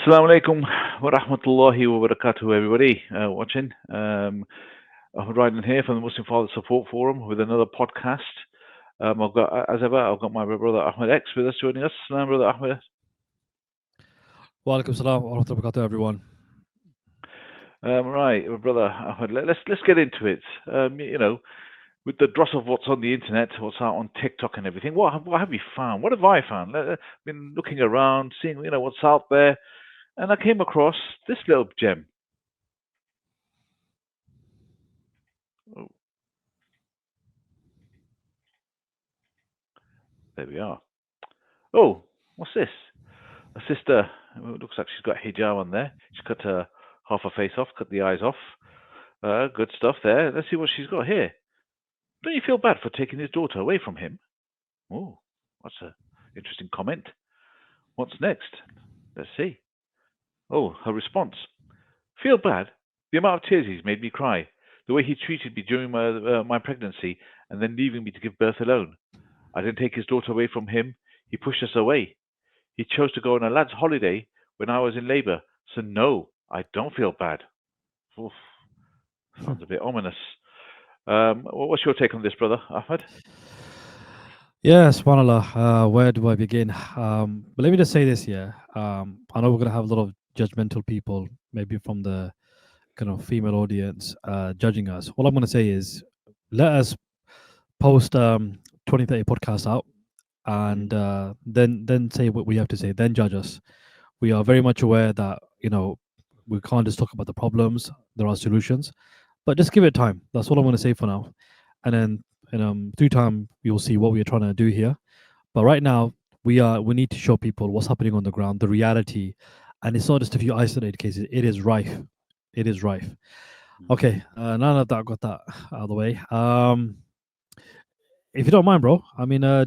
Assalamu alaikum wa rahmatullahi wa barakatuh, everybody watching. Ahmed Ryden here from the Muslim Father Support Forum with another podcast. As ever, I've got my brother Ahmed X with us joining us. Salam, brother Ahmed. Wa alaikum salam wa rahmatullahi wa barakatuh, everyone. Right, brother Ahmed. Let's get into it. With the dross of what's on the internet, what's out on TikTok and everything. What have you found? What have I found? I've been looking around, seeing what's out there. And I came across this little gem. Oh, there we are. Oh, what's this? A sister. It looks like she's got hijab on there. She's cut half her face off, cut the eyes off. Good stuff there. Let's see what she's got here. Don't you feel bad for taking his daughter away from him? Oh, that's an interesting comment. What's next? Let's see. Oh, her response. Feel bad? The amount of tears he's made me cry. The way he treated me during my pregnancy and then leaving me to give birth alone. I didn't take his daughter away from him. He pushed us away. He chose to go on a lad's holiday when I was in labour. So no, I don't feel bad. Oof, sounds a bit ominous. What's your take on this, brother Ahmed? Yeah, subhanAllah, where do I begin? But let me just say this here. I know we're going to have a lot of judgmental people, maybe from the kind of female audience, judging us. All I'm going to say is let us post 2030 podcast out and then say what we have to say, then judge us. We are very much aware that, we can't just talk about the problems, there are solutions, but just give it time. That's all I'm going to say for now. And then through time, you'll see what we're trying to do here. But right now, we need to show people what's happening on the ground, the reality, and it's not just a few isolated cases. It is rife. It is rife. Okay, now that I got that out of the way, if you don't mind, bro,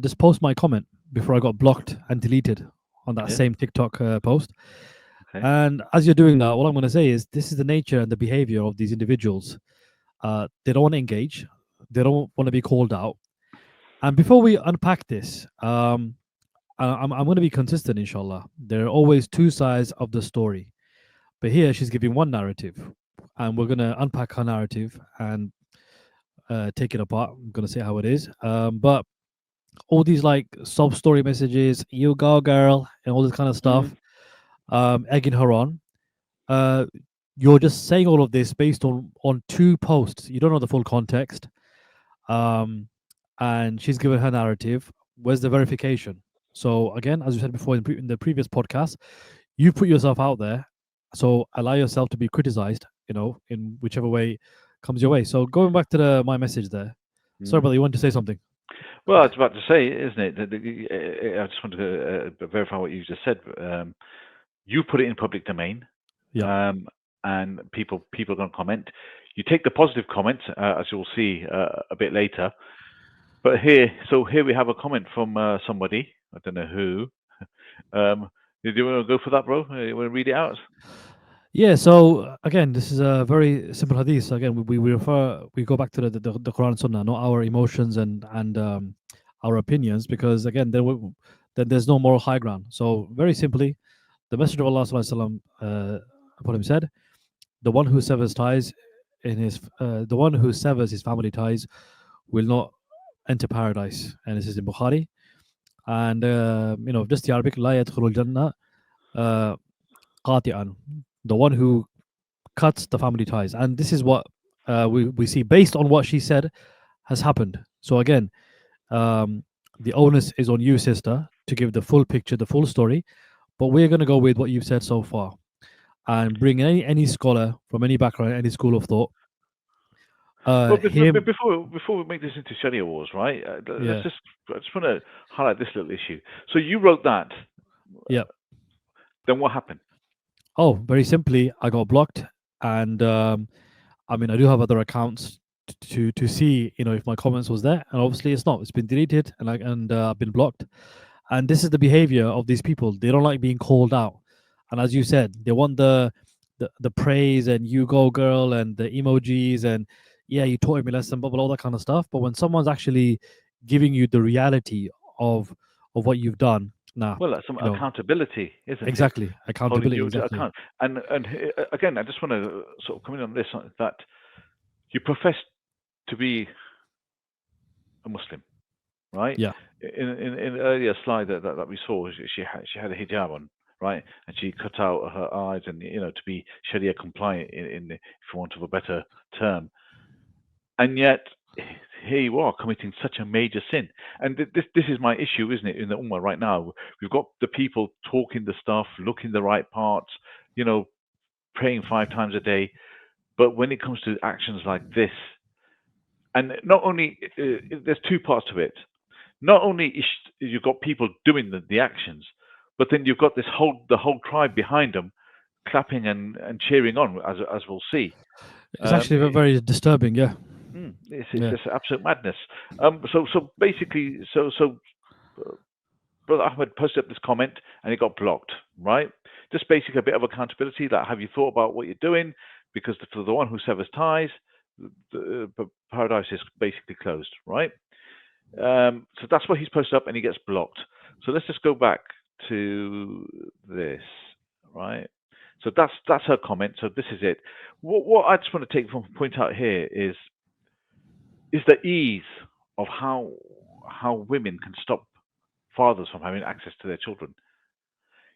just post my comment before I got blocked and deleted on that same TikTok post. Okay. And as you're doing that, what I'm going to say is this is the nature and the behavior of these individuals. They don't want to engage. They don't want to be called out. And before we unpack this, I'm going to be consistent, inshallah. There are always two sides of the story. But here she's giving one narrative. And we're going to unpack her narrative and take it apart. I'm going to say how it is. But all these like sob story messages, you go girl, and all this kind of stuff, egging her on. You're just saying all of this based on two posts. You don't know the full context. And she's given her narrative. Where's the verification? So again, as we said before in the previous podcast, you put yourself out there. So allow yourself to be criticized, in whichever way comes your way. So going back to my message there. Sorry, brother, you want to say something? Well, I was about to say, isn't it? I just want to verify what you just said. You put it in public domain, and people are going to comment. You take the positive comments, as you'll see a bit later. But here we have a comment from somebody. I don't know who. Do you want to go for that, bro? You want to read it out? Yeah. So again, this is a very simple hadith. So again, we go back to the Quran and Sunnah, not our emotions and our opinions, because again, then there's no moral high ground. So very simply, the Messenger of Allah sallallahu alaihi wasallam said, "The one who severs ties the one who severs his family ties will not enter paradise." And this is in Bukhari. And just the Arabic, "La yadkhulul jannah qati'an," the one who cuts the family ties. And this is what we see based on what she said has happened. So again, the onus is on you, sister, to give the full picture, the full story. But we're going to go with what you've said so far and bring any scholar from any background, any school of thought. Well, before we make this into Sharia wars, right? I just want to highlight this little issue. So you wrote that. Yeah. Then what happened? Oh, very simply, I got blocked, and I do have other accounts to see, if my comments was there, and obviously it's not. It's been deleted, and I've been blocked. And this is the behavior of these people. They don't like being called out, and as you said, they want the praise and "you go girl" and the emojis and "yeah, you taught me a lesson," blah, blah, all that kind of stuff. But when someone's actually giving you the reality of what you've done, Nah, Well, that's some you know, accountability, isn't it? exactly. Holding Accountability, you to exactly. account. And again, I just want to sort of come in on this that you profess to be a Muslim, right? Yeah. In the earlier slide that we saw, she had a hijab on, right, and she cut out her eyes, and to be Sharia compliant in for want of a better term, and yet here you are committing such a major sin. And this is my issue, isn't it? In the Ummah right now, we've got the people talking the stuff, looking the right parts, you know, praying 5 times a day, but when it comes to actions like this, and not only there's two parts to it. Not only you've got people doing the actions, but then you've got the whole tribe behind them, clapping and cheering on, as we'll see. It's Um, actually very disturbing. Yeah. it's Yeah. just absolute madness. So basically, uh, Brother Ahmed posted up this comment and it got blocked. Right? Just basically a bit of accountability. Like, have you thought about what you're doing? Because for the one who severs ties, the paradise is basically closed. Right? So that's what he's posted up, and he gets blocked. So let's just go back to this, right? So that's her comment. So this is it. What I just want to point out here is the ease of how women can stop fathers from having access to their children.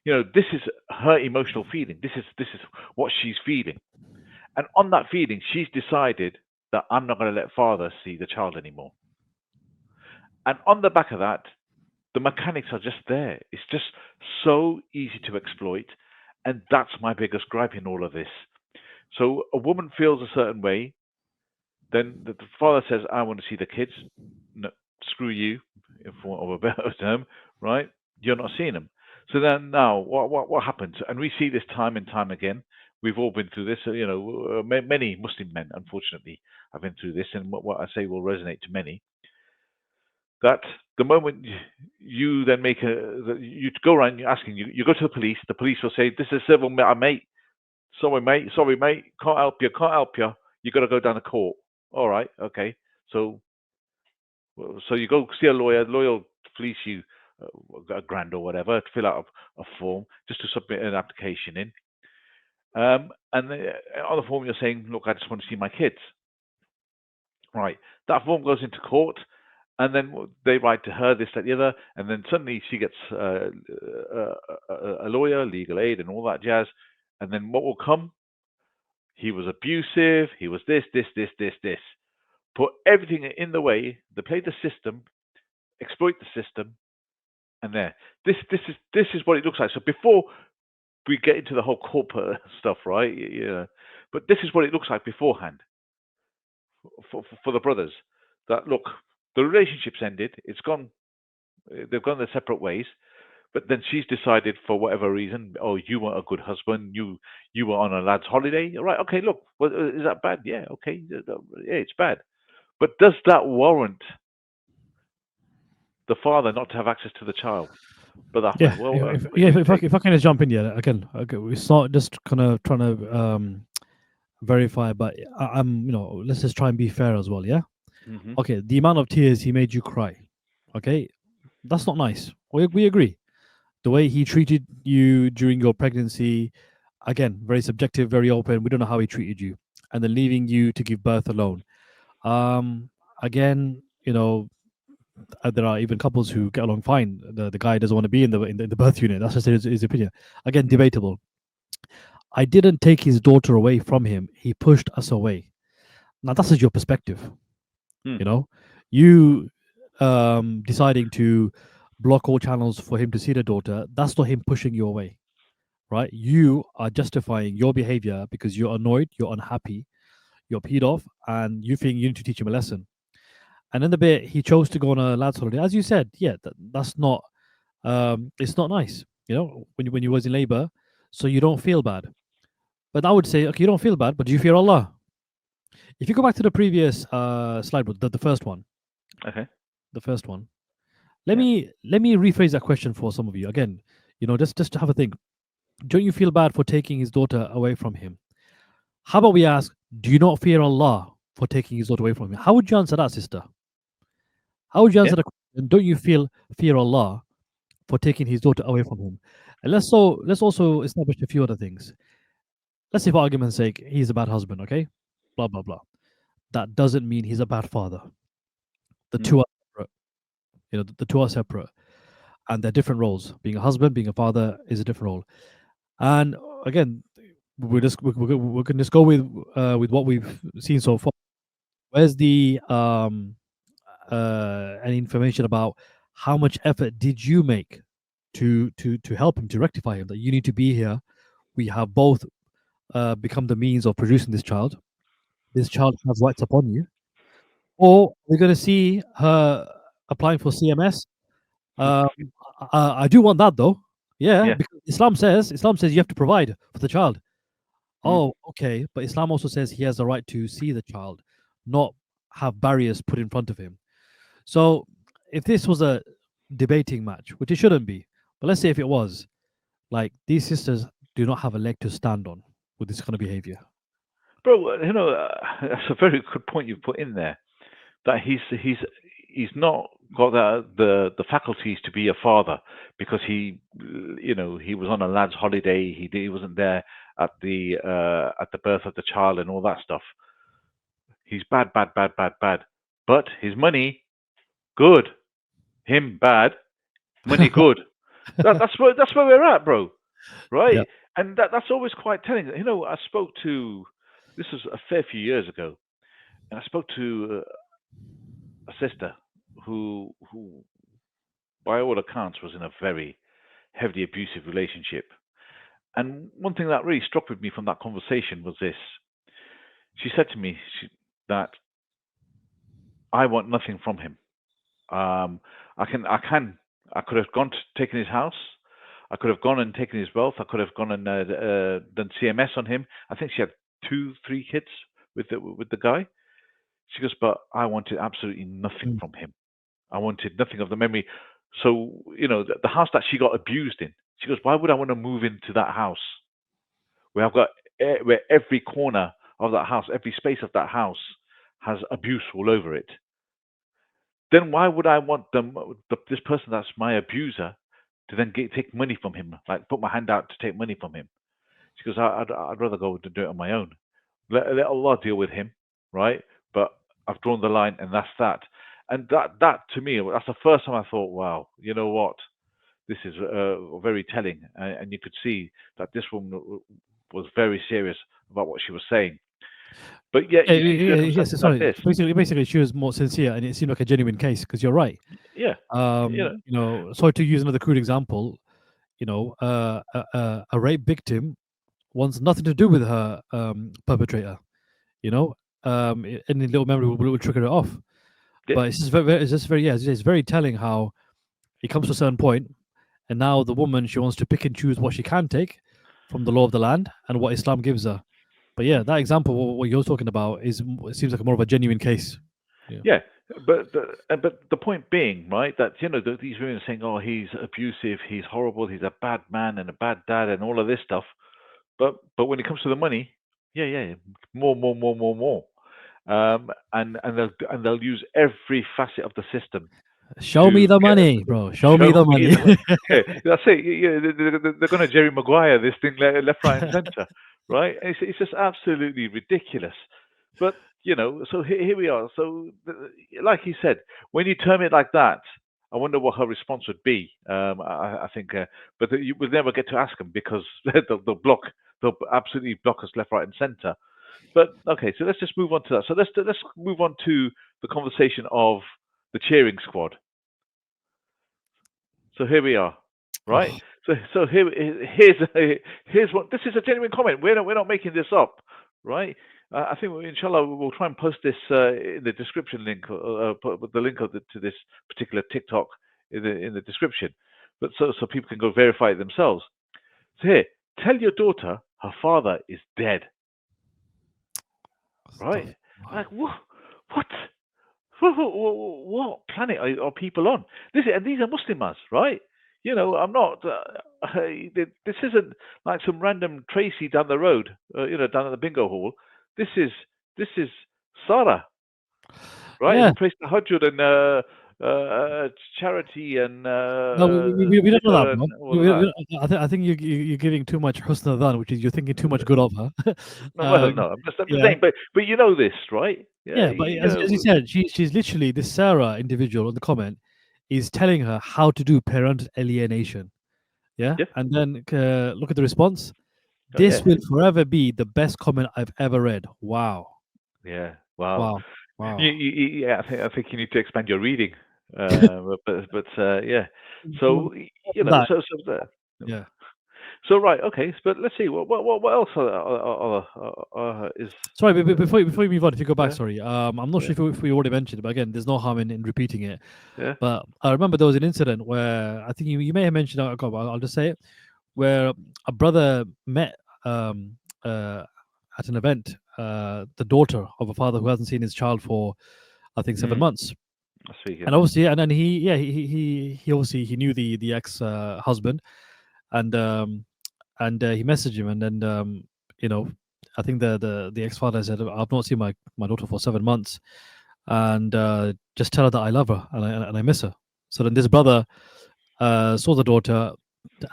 This is her emotional feeling. This is what she's feeling, and on that feeling, she's decided that I'm not going to let father see the child anymore. And on the back of that, the mechanics are just there. It's just so easy to exploit. And that's my biggest gripe in all of this. So a woman feels a certain way, then the father says, I want to see the kids. No, screw you, for want of a better term, right? You're not seeing them. So then now, what happens? And we see this time and time again. We've all been through this. Many Muslim men, unfortunately, have been through this. And what I say will resonate to many, that the moment you then you go around asking, you go to the police will say, this is civil, mate. Sorry, mate, can't help you. You got to go down to court. All right, okay. So, so you go see a lawyer. The lawyer will fleece you a grand or whatever to fill out a form just to submit an application in. And on the form you're saying, look, I just want to see my kids. Right, that form goes into court, and then they write to her this, that, the other, and then suddenly she gets a lawyer, legal aid, and all that jazz. And then what will come? He was abusive. He was this. Put everything in the way. They play the system, exploit the system, and there. This is what it looks like. So before we get into the whole corporate stuff, right? Yeah. But this is what it looks like beforehand for the brothers. That look, the relationship's ended. It's gone. They've gone their separate ways. But then she's decided, for whatever reason, oh, you weren't a good husband. You were on a lad's holiday, right? Okay, look, well, is that bad? Yeah, okay, yeah, it's bad. But does that warrant the father not to have access to the child? But Yeah. Ahmed, well, what do Yeah. you If take? if I can just jump in, yeah. Again, okay, it's not just kind of trying to verify, but I'm, let's just try and be fair as well. Yeah. Hmm. Okay. The amount of tears he made you cry. Okay. That's not nice. We agree. The way he treated you during your pregnancy, again, very subjective, very open. We don't know how he treated you, and then leaving you to give birth alone. Again, there are even couples who get along fine. The guy doesn't want to be in the birth unit. That's just his opinion. Again, Mm. debatable. I didn't take his daughter away from him. He pushed us away. Now that's just your perspective. Mm. You know, you deciding to block all channels for him to see the daughter. That's not him pushing you away, right? You are justifying your behavior because you're annoyed, you're unhappy, you're peed off, and you think you need to teach him a lesson. And in the bit he chose to go on a lads holiday, as you said, yeah, that's not it's not nice, when you was in labor, so you don't feel bad. But I would say, okay, you don't feel bad, but do you fear Allah? If you go back to the previous slide, the first one, Okay. the first one, let Yeah. me rephrase that question for some of you again. Just to have a think. Don't you feel bad for taking his daughter away from him? How about we ask, do you not fear Allah for taking his daughter away from him? How would you answer that, sister? How would you Yeah. answer the question? Don't you fear Allah for taking his daughter away from him. And let's also establish a few other things. Let's say, for argument's sake, he's a bad husband. Okay, blah blah blah. That doesn't mean he's a bad father. The Mm. two are separate. The two are separate, and they're different roles. Being a husband, being a father is a different role. And again, we can just go with what we've seen so far. Where's the any information about how much effort did you make to help him, to rectify him, that you need to be here? We have both become the means of producing this child. This child has rights upon you. Or we're going to see her applying for CMS. Um, I do want that though. Yeah, Yeah. because Islam says you have to provide for the child. Mm. Oh, okay. But Islam also says he has the right to see the child, not have barriers put in front of him. So if this was a debating match, which it shouldn't be, but let's say if it was, like, these sisters do not have a leg to stand on with this kind of behavior. Bro, that's a very good point you put in there. That he's not got the faculties to be a father because he was on a lad's holiday. He wasn't there at the birth of the child and all that stuff. He's bad, bad, bad, bad, bad. But his money good. Him bad. Money good. That's where we're at, bro. Yeah. Right? And that's always quite telling. I spoke to this was a fair few years ago, and I spoke to a sister who by all accounts was in a very heavily abusive relationship. And one thing that really struck with me from that conversation was this. She said to me that I want nothing from him. Um, I could have gone to taken his house. I could have gone and taken his wealth. I could have gone and done CMS on him. I think she had 3 kids with the guy. She goes, but I wanted absolutely nothing Mm. from him. I wanted nothing of the memory. So the house that she got abused in. She goes, why would I want to move into that house where I've got where every corner of that house, every space of that house has abuse all over it? Then why would I want this person that's my abuser to then take money from him, like put my hand out to take money from him? She goes, I'd rather go to do it on my own. Let Allah deal with him, right? But I've drawn the line, and that's that. And that to me, that's the first time I thought, wow, you know what? This is very telling, and you could see that this woman was very serious about what she was saying. But yet, you see Yes, circumstances like sorry. this. Basically, she was more sincere, and it seemed like a genuine case. Because you're right. Yeah, Sorry to use another crude example. A rape victim wants nothing to do with her perpetrator. You know, any little memory will trigger it off. yeah, But it's very telling how it comes to a certain point, and now the woman, she wants to pick and choose what she can take from the law of the land and what Islam gives her. But yeah, that example, what you're talking about, it seems like more of a genuine case. Yeah. yeah. But the point being, right, that these women are saying, oh, he's abusive, he's horrible, he's a bad man and a bad dad and all of this stuff. But when it comes to the money, yeah, more, more, more, more, more. And they'll use every facet of the system Show me to the get money, bro. Show me show the me money. the money. Yeah, that's it. They're going to Jerry Maguire this thing left, right, and centre, right? It's just absolutely ridiculous. But so here we are. So, like he said, when you term it like that, I wonder what her response would be. I think, but you will never get to ask them because they'll absolutely block us left, right, and centre. But okay, so let's just move on to that. So let's move on to the conversation of the cheering squad. So here we are, right? Oh, So here's what this is a genuine comment. We're not making this up, right? I think inshallah we'll try and post this in the description link, put the link to this particular TikTok in the description, but so people can go verify it themselves. So here, tell your daughter her father is dead, right? stuff. Like what? What planet are people on? And these are Muslims, right? I'm not. This isn't like some random Tracy down the road, down at the bingo hall. This is Sarah, right? Yeah, Who prays the Hajjud and uh, charity and No, we don't know that, dhikr bro. and all of that. I think you're giving too much husna dhan, which is you're thinking too much good of her. No, well, no, I'm just Yeah, saying, but you know this, right? Yeah, yeah, but as you said, she's literally this Sarah individual in the comment is telling her how to do parent alienation. Yeah, yeah, and then look at the response. oh, yeah, This will forever be the best comment I've ever read. Wow, yeah. Wow. wow, wow. Yeah, I think you need to expand your reading. Yeah. More So you than know, that, so there. yeah. So right, okay. But let's see what else is Sorry, before you move on, if you go back, yeah, sorry, I'm not yeah, sure if we already mentioned it, but again, there's no harm in repeating it. yeah. But I remember there was an incident where I think you may have mentioned. I'll just say it, where a brother met um, uh, at an event the daughter of a father who hasn't seen his child for I think 7 months, Last week, and obviously, and then he obviously he knew the ex husband, and he messaged him, and then you know. I think the ex father said, "I've not seen my daughter for 7 months, and just tell her that I love her and I miss her." So then this brother saw the daughter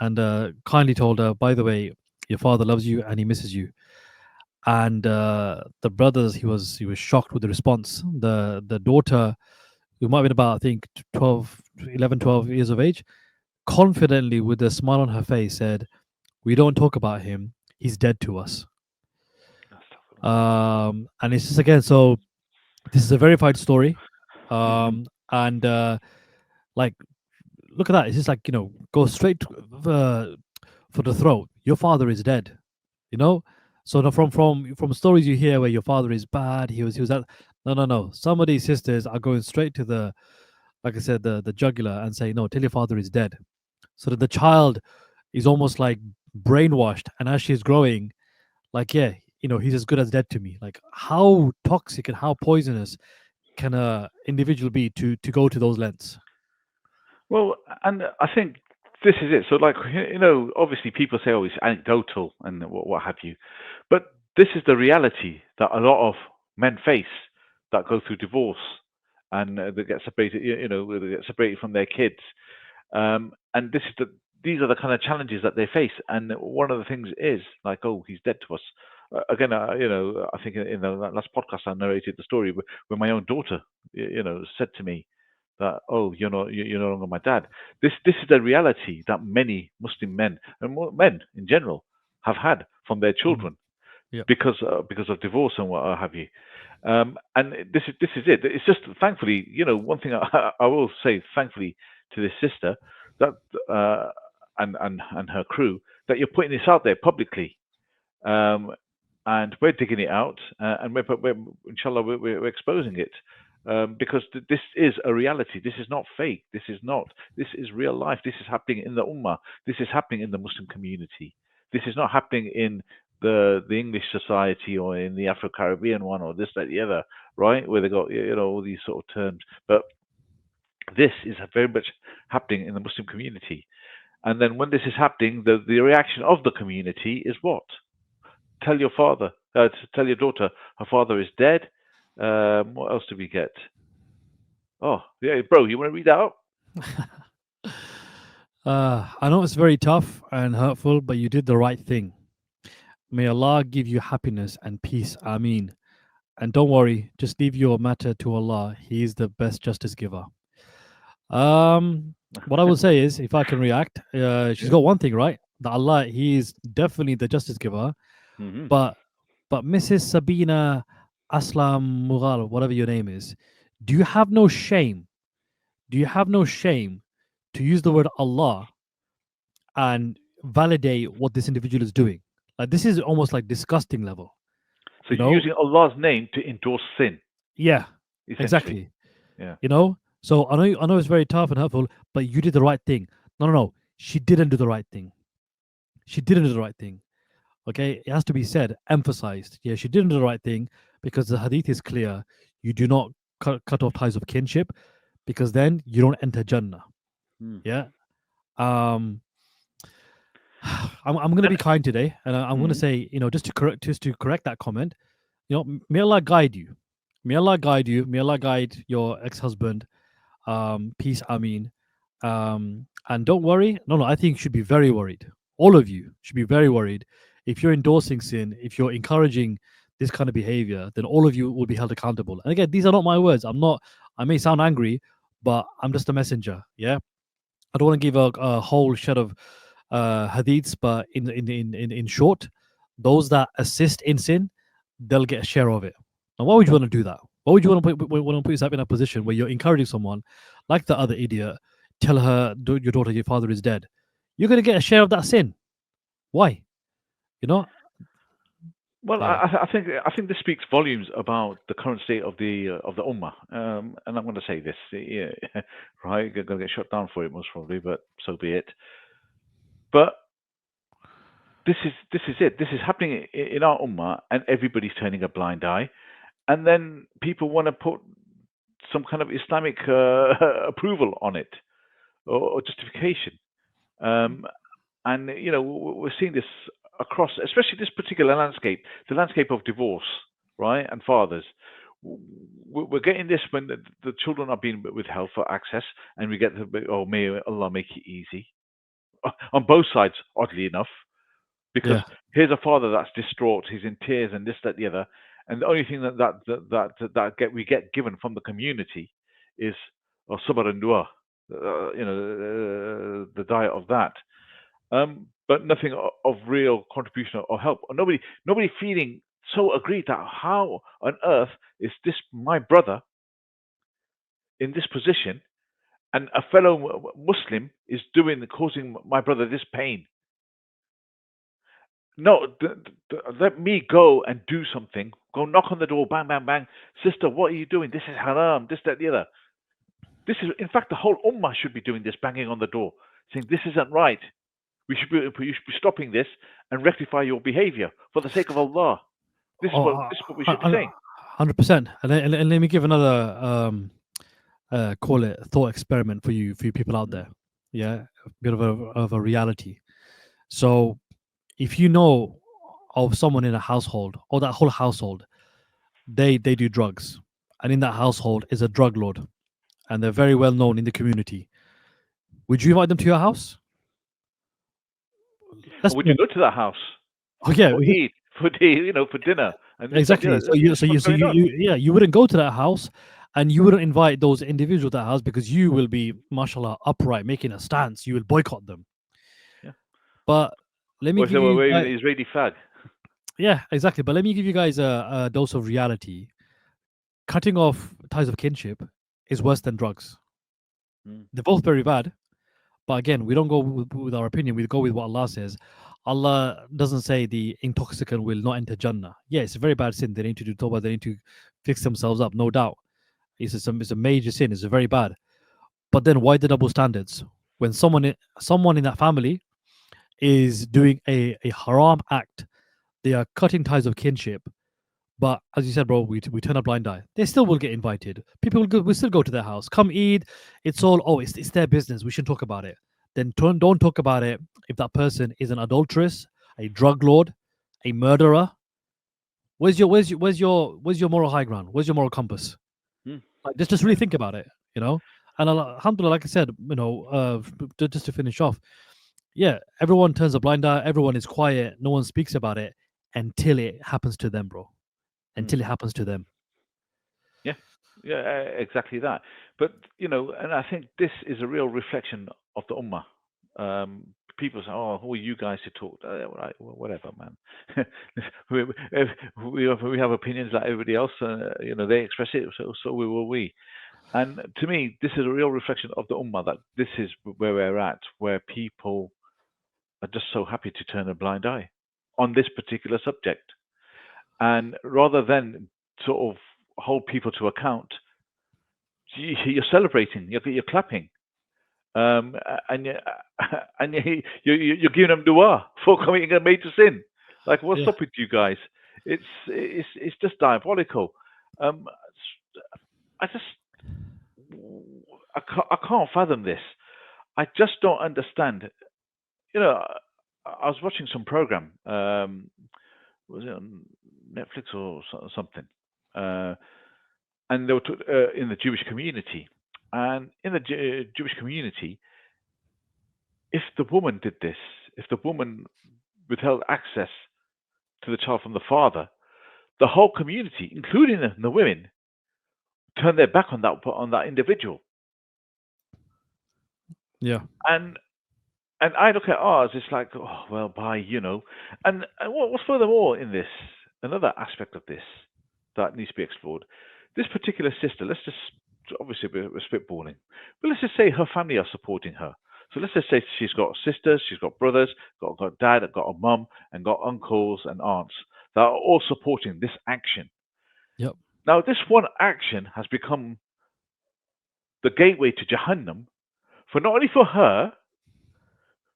and kindly told her, "By the way, your father loves you and he misses you." And the brothers, he was shocked with the response. The daughter, who might have been about I think 12, 11, 12 years of age, confidently with a smile on her face said, "We don't talk about him. He's dead to us." And it's just again, so this is a verified story, hmm and like look at that. It's just like go straight for the throat. Your father is dead. You know. So no, from stories you hear where your father is bad, he was that. No. Some of these sisters are going straight to the, like I said, the jugular and say, no, tell your father is dead. So that the child is almost like brainwashed, and as she's growing, like he's as good as dead to me. Like how toxic and how poisonous can a individual be to go to those lengths? Well, and I think this is it. So, like, obviously people say, "Oh, it's anecdotal" and what have you, but this is the reality that a lot of men face that go through divorce and that get separated. They get separated from their kids, and these are the kind of challenges that they face. And one of the things is like, "Oh, he's dead to us." Again, I think in the last podcast I narrated the story where my own daughter, said to me that, "Oh, you're no longer my dad." This is the reality that many Muslim men and men in general have had from their Mm. children Yeah. because of divorce and what have you. And this is it. It's just thankfully, one thing I will say, thankfully to this sister that uh, and her crew, that you're putting this out there publicly, um, and we're digging it out, and we're inshallah we're exposing it. Because this is a reality. This is not fake. This is not. This is real life. This is happening in the ummah. This is happening in the Muslim community. This is not happening in the English society or in the Afro Caribbean one or this that the other, right? Where they got all these sort of terms. But this is very much happening in the Muslim community. And then when this is happening, the reaction of the community is what? Tell your father, tell your daughter, her father is dead. What else do we get? Oh, yeah, bro, you want to read that out? I know it's very tough and hurtful, but you did the right thing. May Allah give you happiness and peace. Ameen. And don't worry, just leave your matter to Allah. He is the best justice giver. What I will say is, if I can react, she's Yeah. got one thing right. That Allah, He is definitely the justice giver. hmm But Mrs. Sabina Aslam Mughal, whatever your name is, do you have no shame? Do you have no shame to use the word Allah and validate what this individual is doing? Like this is almost like disgusting level, So you you're know? using Allah's name to endorse sin, Yeah, essentially. exactly. Yeah. You know? So I know it's very tough and hurtful, but you did the right thing. No. She didn't do the right thing. She didn't do the right thing. Okay? It has to be said, emphasized. Yeah, she didn't do the right thing because the hadith is clear. You do not cut off ties of kinship because then you don't enter Jannah. Mm. Yeah. Um I'm going to And be kind today, and I'm going to mhm. say, just to correct that comment. May Allah guide you. May Allah guide you. May Allah guide your ex-husband. Peace, Amin. And don't worry. No, no, I think you should be very worried. All of you should be very worried. If you're endorsing sin, if you're encouraging this kind of behavior, then all of you will be held accountable. And again, these are not my words. I may sound angry, but I'm just a messenger. Yeah. I don't want to give a whole shed of hadiths, but in short, those that assist in sin, they'll get a share of it. Now, why would you want to do that? Why would you want to put yourself in a position where you're encouraging someone like the other idiot, tell her your daughter, your father is dead? You're going to get a share of that sin. Why? You know? Well, Yeah, I think this speaks volumes about the current state of the ummah. And I'm going to say this, yeah, right? You're going to get shut down for it most probably, but so be it. But this is it. This is happening in our ummah, and everybody's turning a blind eye. And then people want to put some kind of Islamic approval on it or justification. Um, and we're seeing this across, especially this particular landscape, the landscape of divorce, right, and fathers. We're getting this when the children are being withheld for access, and we get oh, may Allah make it easy on both sides. Oddly enough, because yeah. here's a father that's distraught, he's in tears, and this, that, the other, and the only thing we get given from the community is sabr and dua, the diet of that, but nothing of real contribution or help. Nobody feeling so aggrieved that how on earth is this my brother in this position, and a fellow Muslim is causing my brother this pain. No, let me go and do something. Go knock on the door, bang, bang, bang. Sister, what are you doing? This is haram, this, that, the other. This is, in fact, the whole ummah should be doing this, banging on the door, saying this isn't right. You should be stopping this and rectify your behavior for the sake of Allah. Oh, This is what we should be saying. 100%. And let me give another call it thought experiment for you people out Mm. there. Yeah, a bit of a reality. So if you know of someone in a household or that whole household, they do drugs, and in that household is a drug lord, and they're very well known in the community. Would you invite them to your house? Let's And would you go to that house oh yeah, for Eid, for dinner, and this, that, the exactly. other? So you This is so you what's so going you, on. you yeah, you wouldn't go to that house, and you wouldn't invite those individuals to that house because you will be, mashallah, upright, making a stance. You will boycott them. Yeah. But let me Or give say, well, you we're guys, an Israeli fag. yeah, exactly. But let me give you guys a dose of reality. Cutting off ties of kinship is worse than drugs. Mm. They're both very bad. But again, we don't go with our opinion. We go with what Allah says. Allah doesn't say the intoxicant will not enter Jannah. Yeah, it's a very bad sin. They need to do tawbah. They need to fix themselves up, no doubt. It's a major sin. It's a very bad. But then why the double standards? When someone in that family is doing a haram act, they are cutting ties of kinship. But as you said, bro, we turn a blind eye. They still will get invited. People will still go to their house. Come eat. It's all, oh, it's their business. We shouldn't talk about it. Then don't talk about it if that person is an adulteress, a drug lord, a murderer. Where's your moral high ground? Where's your moral compass? Mm. Like, just really think about it, you know. And alhamdulillah, like I said, just to finish off, yeah, everyone turns a blind eye. Everyone is quiet. No one speaks about it until it happens to them, bro. Mm. Until it happens to them. Yeah, yeah, exactly that. But and I think this is a real reflection of the ummah. People say, "Oh, who are you guys to talk?" Right, well, whatever, man. we, we have opinions like everybody else. They express it, so will we. And to me, this is a real reflection of the ummah, that this is where we're at, where people are just so happy to turn a blind eye on this particular subject, and rather than sort of hold people to account, you're celebrating, you're clapping, and and you're giving them dua for committing a major sin. Like, what's Yeah. up with you guys? It's just diabolical. Um, I just I can't fathom this. I just don't understand. I was watching some program. Was it on Netflix or something? Uh, and they were in the Jewish community, And in the Jewish community, if the woman did this, if the woman withheld access to the child from the father, the whole community, including the women, turned their back on that individual. Yeah. And I look at ours, it's like, oh well, bye. And what's furthermore in this, another aspect of this that needs to be explored. This particular sister, let's just obviously we're spitballing, but let's just say her family are supporting her. So let's just say she's got sisters, she's got brothers, got dad, got a mum, and got uncles and aunts that are all supporting this action. Yep. Now, this one action has become the gateway to Jahannam for not only for her,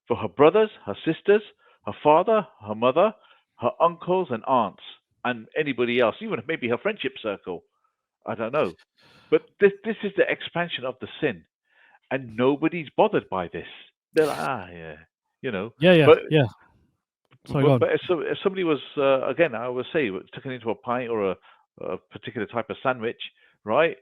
for her brothers, her sisters, her father, her mother, her uncles and aunts, and anybody else, even maybe her friendship circle. I don't know. But this is the expansion of the sin, and nobody's bothered by this. They're like, yeah, you know. Yeah. Yeah. But Yeah. Sorry, go on. if somebody was again, I would say, taken into a pint or a particular type of sandwich, right?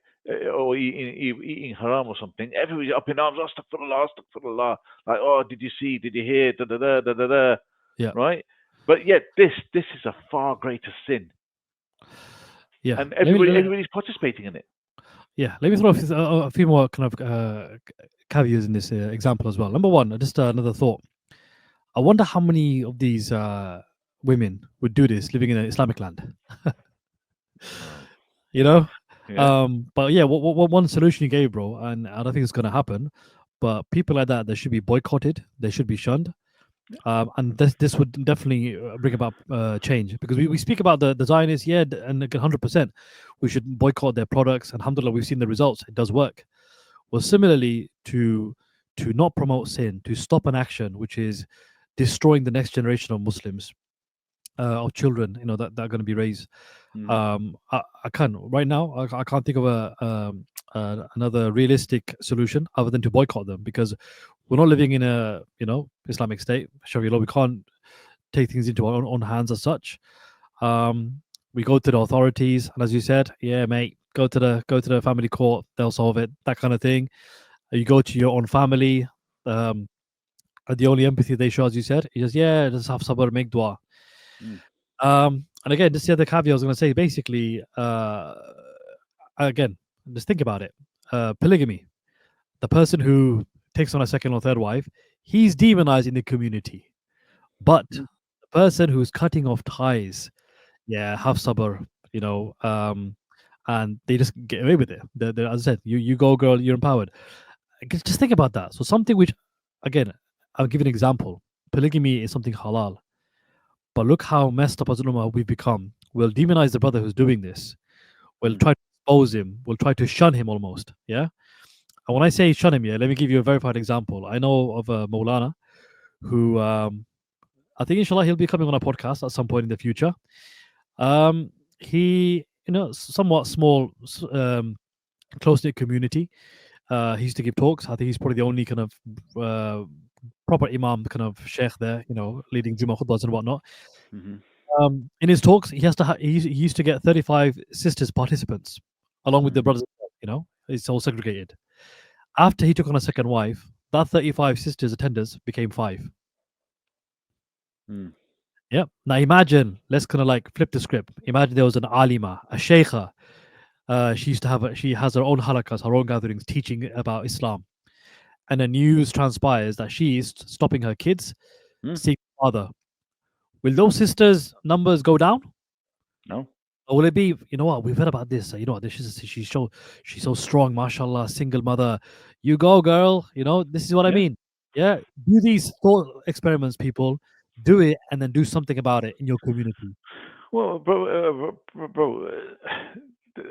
Or eating haram or something, everybody up in arms, astaghfirullah, astaghfirullah. Like, oh, did you see? Did you hear? Da da da da da da. Yeah. Right? But yet, this is a far greater sin, Yeah. and everybody's participating in it. Yeah, let me throw a few more kind of caveats in this example as well. Number one, just another thought. I wonder how many of these women would do this living in an Islamic land. Wow. You know, Yeah. but yeah, what one solution you gave, bro, and I don't think it's gonna happen. But people like that, they should be boycotted. They should be shunned. And this would definitely bring about change, because we speak about the Zionists, yeah, and 100%, we should boycott their products. And alhamdulillah, we've seen the results; it does work. Well, similarly, to not promote sin, to stop an action which is destroying the next generation of Muslims, of children, that are going to be raised. Mm. I can't right now. I can't think of another realistic solution other than to boycott them, because we're not living in a Islamic state, Sharia law. We can't take things into our own hands as such. We go to the authorities, and as you said, yeah, mate, go to the family court. They'll solve it. That kind of thing. You go to your own family. And the only empathy they show, as you said, is just, yeah, just have sabr, make dua. Mm. And again, just the other caveat I was going to say, basically, again, just think about it. Polygamy. The person who takes on a second or third wife, he's demonized in the community. But Mm. the person who's cutting off ties, yeah, have sabr, and they just get away with it. As I said, you go, girl, you're empowered. Just think about that. So something which, again, I'll give you an example. Polygamy is something halal. But look how messed up as an ummah we've become. We'll demonize the brother who's doing this. We'll Mm. try to expose him. We'll try to shun him almost. Yeah. And when I say shun him, yeah, let me give you a verified example. I know of a Maulana who, I think inshallah he'll be coming on a podcast at some point in the future. He, somewhat small, close knit community. He used to give talks. I think he's probably the only kind of proper imam, kind of sheikh there, leading Jummah khutbahs and whatnot. Mm-hmm. In his talks, he used to get 35 sisters participants along with the Mm. brothers. It's all segregated. After he took on a second wife, that 35 sisters attenders became 5. Mm. Yeah. Now imagine, let's kind of like flip the script. Imagine there was an alima, a sheikha. She has her own halakas, her own gatherings teaching about Islam. And the news transpires that she is stopping her kids Mm. seeing father. Will those sisters' numbers go down? No. Or will it be, you know what, we've heard about this. You know what, she's so strong, mashallah, single mother. You go, girl. This is what I Yeah. mean. Yeah. Do these thought experiments, people. Do it and then do something about it in your community. Well, bro,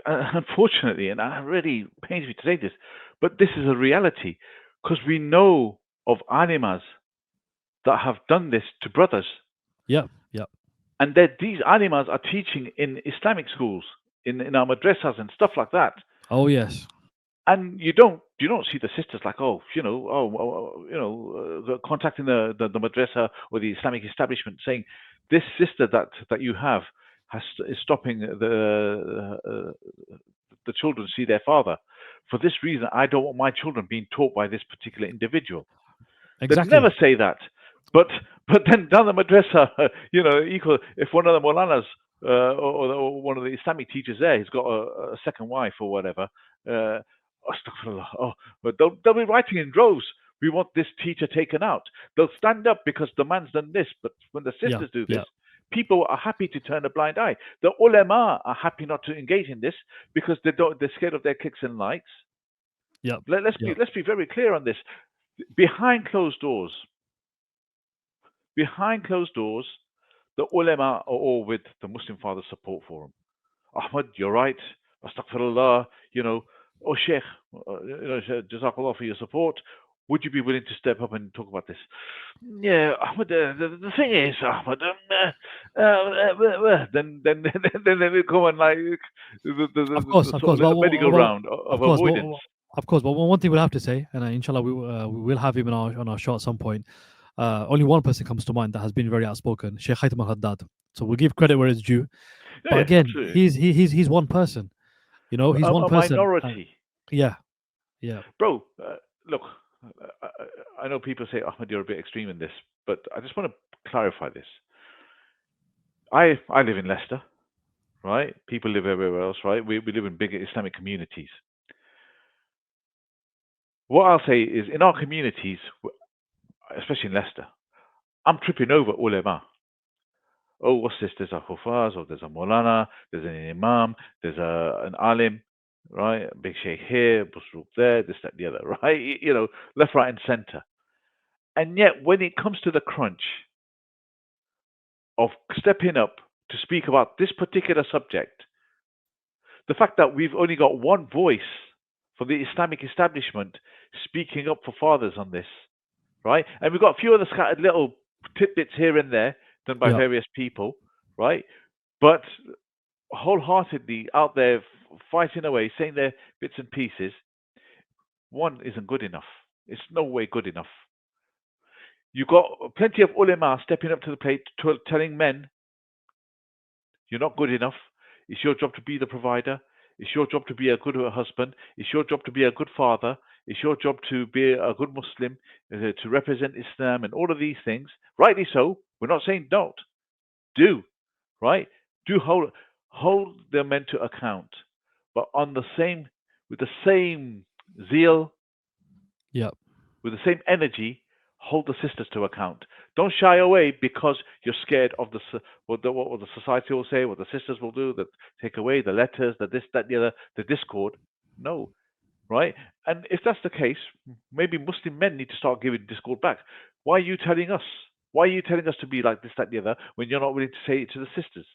unfortunately, and it really pains me to say this, but this is a reality because we know of animas that have done this to brothers, Yeah. Yeah. and that these animas are teaching in Islamic schools, in our madrasas and stuff like that. Oh yes. And you don't see the sisters like, contacting the madrasa or the Islamic establishment saying this sister that you have is stopping the children see their father. For this reason, I don't want my children being taught by this particular individual. They'd Exactly. never say that. But but then down the madrasa, equal if one of the Molanas or one of the Islamic teachers there, he's got a second wife or whatever. Astaghfirullah. Oh, but they'll be writing in droves. We want this teacher taken out. They'll stand up because the man's done this. But when the Yeah. sisters do this, Yeah. people are happy to turn a blind eye. The ulama are happy not to engage in this because they're scared of their kicks and likes. Yeah. Let's Yeah. be very clear on this. Behind closed doors, behind closed doors, the ulama are all with the Muslim Fathers Support Forum. Ahmad, you're right. Astaghfirullah. Oh Sheikh, Jazakallah for your support. Would you be willing to step up and talk about this? Yeah, Ahmad. The thing is, Ahmad. Then they come on like Of course, the of sort of course. little merry-go-round Of of course, avoidance. of course. But one thing we'll have to say, and inshallah, we will have him on our show at some point. Only one person comes to mind that has been very outspoken, Sheikh Haytham Al Haddad. So we'll give credit where it's due. Yeah, But yeah, again, absolutely. he's one person. He's one A person. minority. Yeah, yeah, Bro, look, I know people say, Ahmed, you're a bit extreme in this, but I just want to clarify this. I live in Leicester, right? People live everywhere else, right? We live in bigger Islamic communities. What I'll say is, in our communities, especially in Leicester, I'm tripping over ulama. Oh, what's this? There's a hufaz, or there's a Molana, there's an imam, there's an alim, right? Big sheikh here, busruk there, this, that, the other, right? Left, right, and center. And yet, when it comes to the crunch of stepping up to speak about this particular subject, the fact that we've only got one voice for the Islamic establishment speaking up for fathers on this, right? And we've got a few other scattered little tidbits here and there done by yeah. various people, right? But wholeheartedly out there fighting away, saying their bits and pieces, one isn't good enough. It's no way good enough. You've got plenty of ulama stepping up to the plate, telling men, you're not good enough. It's your job to be the provider. It's your job to be a good husband. It's your job to be a good father. It's your job to be a good Muslim, to represent Islam and all of these things. Rightly so. We're not saying don't. Do, right? Do hold the men to account, but with the same zeal, Yeah. with the same energy, hold the sisters to account. Don't shy away because you're scared of what the society will say, what the sisters will do, the take away the letters, the this, that, the other, the discord. No, right? And if that's the case, maybe Muslim men need to start giving discord back. Why are you telling us? Why are you telling us to be like this, that, the other, when you're not willing to say it to the sisters?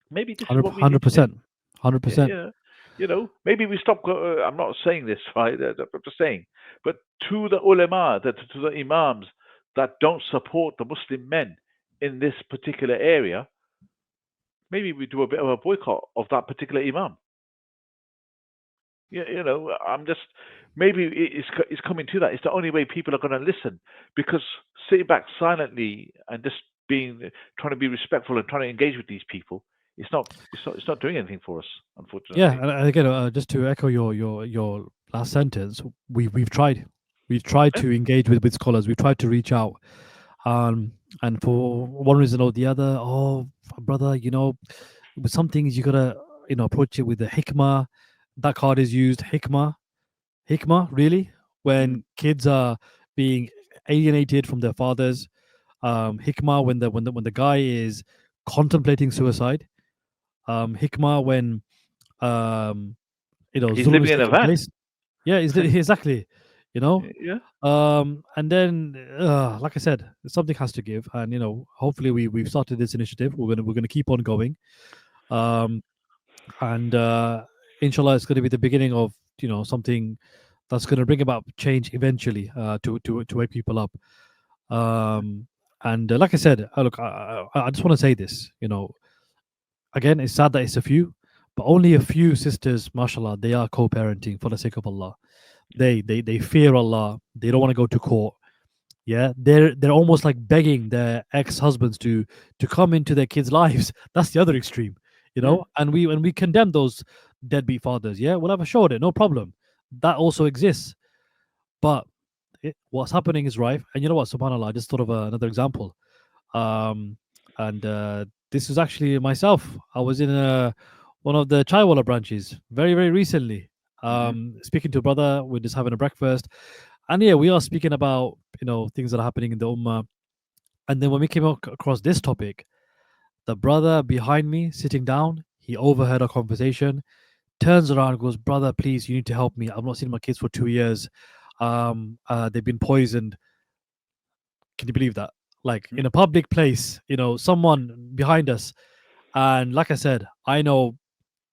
Maybe this is what we need to do. 100%, 100%. Yeah, maybe we stop. I'm not saying this, right? I'm just saying, but to the ulama, to the imams that don't support the Muslim men in this particular area, maybe we do a bit of a boycott of that particular imam. I'm just maybe it's coming to that. It's the only way people are going to listen because sitting back silently and just trying to be respectful and trying to engage with these people, it's not doing anything for us, Yeah, unfortunately. and again, just to echo your last sentence, we've tried Yeah. to engage with scholars. We've tried to reach out, and for one reason or the other, oh brother, with some things you gotta approach it with the hikmah. That card is used. Hikmah, really, Mm. when kids are being alienated from their fathers. Hikmah when the guy is contemplating suicide. Hikmah when um He's zulm is living in a taking van. place. Yeah, exactly. You know, Yeah. and then like I said, something has to give, and hopefully we've started this initiative. We're gonna keep on going, um, and inshallah, it's gonna be the beginning of something that's gonna bring about change eventually, to wake people up. Um, and like I said, look, I just want to say this. Again, it's sad that it's a few, but only a few sisters, mashallah, they are co-parenting for the sake of Allah. They fear Allah. They don't want to go to court. Yeah, they're almost like begging their ex-husbands to come into their kids' lives. That's the other extreme, Mm. And we condemn those deadbeat fathers. Yeah, we'll have a show on it, no problem. That also exists. But what's happening is right. And you know what, subhanallah, I just thought of another example. Um, and this was actually myself. I was in one of the Chaiwala branches very, very recently. Hmm. Speaking to a brother, we're just having a breakfast. And yeah, we are speaking about, things that are happening in the Ummah. And then when we came across this topic, the brother behind me sitting down, he overheard our conversation, turns around and goes, "Brother, please, you need to help me. I've not seen my kids for 2 years. They've been poisoned." Can you believe that? Like in a public place, someone behind us. And like I said, I know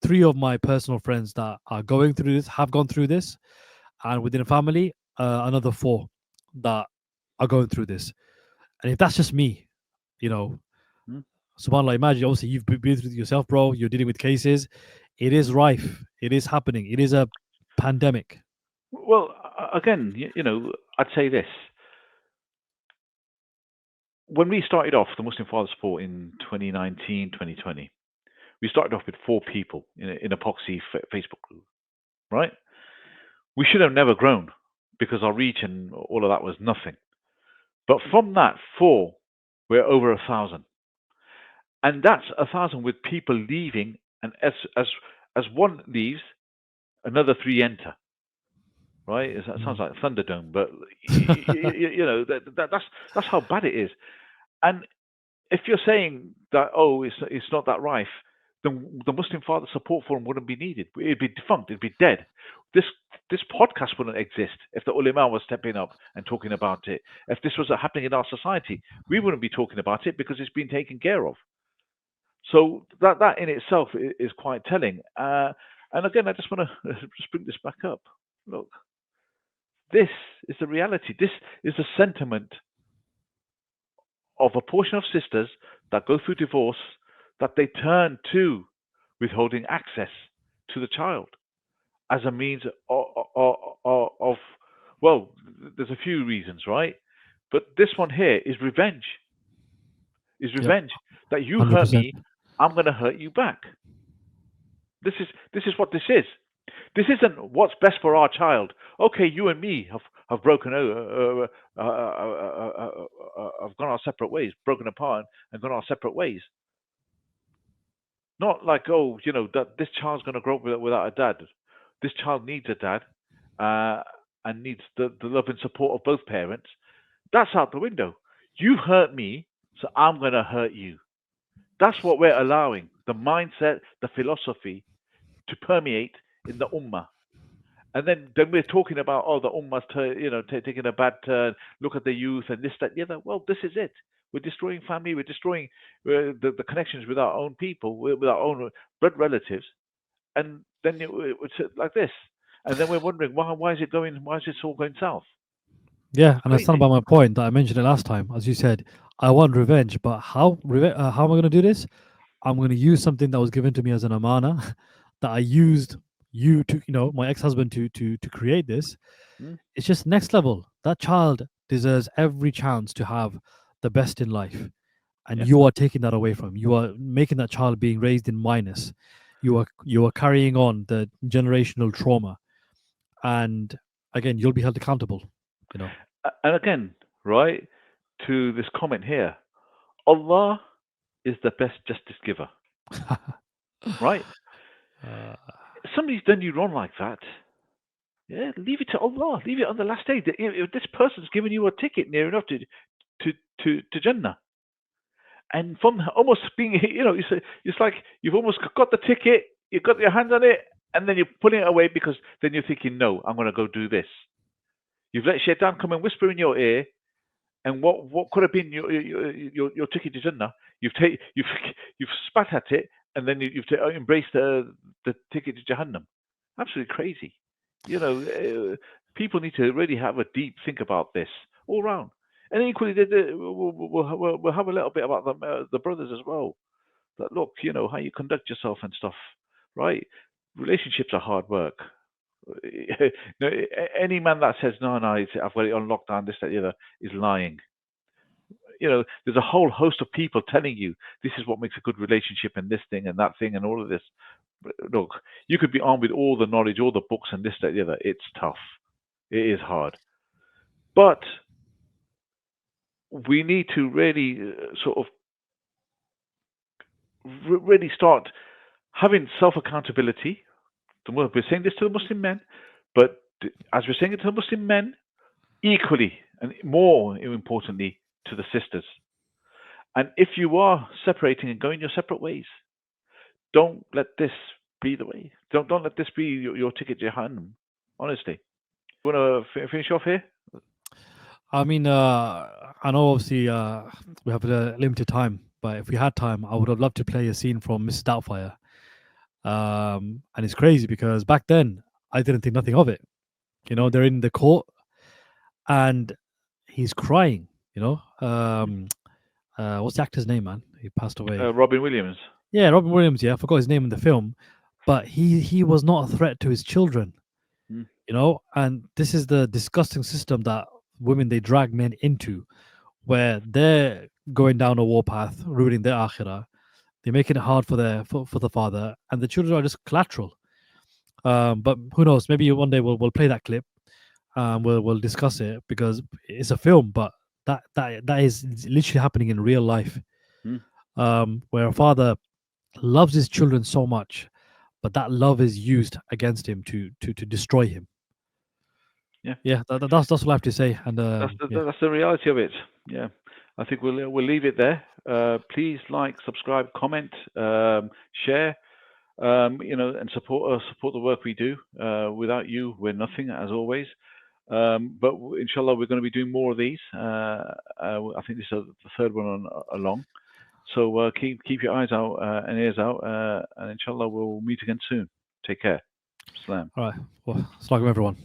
three of my personal friends that are going through this, have gone through this, and within a family, another four that are going through this. And if that's just me, you know, Hmm. subhanAllah, imagine, obviously, you've been through it yourself, bro. You're dealing with cases. It is rife. It is happening. It is a pandemic. Well, again, I'd say this. When we started off the Muslim Father Support in 2019, 2020, we started off with 4 people in a Poxy Facebook group, right? We should have never grown because our reach and all of that was nothing. But from that 4, we're over 1,000. And that's 1,000 with people leaving, and as one leaves, another 3 enter. Right? It sounds Mm. like Thunderdome, but that's how bad it is. And if you're saying that, oh, it's not that rife, then the Muslim Father Support Forum wouldn't be needed. It'd be defunct. It'd be dead. This this podcast wouldn't exist if the ulama was stepping up and talking about it. If this was happening in our society, we wouldn't be talking about it because it's been taken care of. So that in itself is quite telling. And again, I just want to just bring this back up. Look, this is the reality. This is the sentiment of a portion of sisters that go through divorce that they turn to withholding access to the child as a means of well, there's a few reasons, right? But this one here is revenge. Is Yep, revenge that you hurt 100%. me, I'm going to hurt you back. This is what this is. This isn't what's best for our child. Okay, you and me have broken have gone our separate ways, broken apart, and gone our separate ways. Not like, oh, that this child's going to grow up without a dad. This child needs a dad, uh, and needs the love and support of both parents. That's out the window. You hurt me, so I'm going to hurt you. That's what we're allowing the mindset, the philosophy to permeate in the ummah. And then we're talking about, oh, the ummah's taking a bad turn. Look at the youth and this, that, the other. Well, this is it. We're destroying family. We're destroying the connections with our own people, with our own blood relatives. And then it's like this. And then we're wondering why is it going? Why is it all going south? Yeah, It's and I stand by crazy. my point that I mentioned it last time. As you said, I want revenge, but how am I going to do this? I'm going to use something that was given to me as an amana that I used my ex-husband to create this. Hmm? It's just next level. That child deserves every chance to have the best in life, and Yeah. you are taking that away from him. You are making that child being raised in minus. You are carrying on the generational trauma, and again, you'll be held accountable. You know. And again, right, to this comment here, Allah is the best justice giver, right? uh, Somebody's done you wrong like that. Yeah, leave it to Allah. Leave it on the last day. If this person's given you a ticket near enough to to Jannah, and from almost being, it's like you've almost got the ticket, you've got your hands on it, and then you're putting it away because then you're thinking, no, I'm going to go do this. You've let Shaitan come and whisper in your ear, and what could have been your ticket to Jannah, you've spat at it, and then you've embraced the ticket to Jahannam. Absolutely crazy. People need to really have a deep think about this all round. And equally, we'll have a little bit about the brothers as well. That look, how you conduct yourself and stuff, right? Relationships are hard work. No, any man that says no, no, I've got it on lockdown, this, that, the other, is lying. There's a whole host of people telling you this is what makes a good relationship and this thing and that thing and all of this. look, you could be armed with all the knowledge, all the books, and this, that, the other. It's tough. It is hard. But we need to really sort of really start having self accountability. We're saying this to the Muslim men, but as we're saying it to the Muslim men, equally and more importantly to the sisters. And if you are separating and going your separate ways, don't let this be the way. Don't let this be your ticket to Jahannam. Honestly, you want to finish off here? I mean, I know obviously we have a limited time, but if we had time, I would have loved to play a scene from Mrs. Doubtfire. And it's crazy because back then I didn't think nothing of it. You know, they're in the court and he's crying. You know, what's the actor's name, man? He passed away. Robin Williams. Yeah, Robin Williams. Yeah, I forgot his name in the film, but he was not a threat to his children. Mm. You know, and this is the disgusting system that women they drag men into, where they're going down a warpath, ruining their akhirah. They're making it hard for for the father, and the children are just collateral. But who knows? Maybe one day we'll play that clip. We'll discuss it because it's a film, but that is literally happening in real life. Where a father loves his children so much, but that love is used against him to destroy him. Yeah, that's what I have to say. And that's the reality of it. Yeah, I think we'll leave it there. Please like, subscribe, comment, share. And support the work we do. Without you, we're nothing, as always. But inshallah, we're going to be doing more of these. I think this is the third one along. So keep your eyes out and ears out, and inshallah, we'll meet again soon. Take care. Salam. All right. Well, assalamu alaikum, everyone.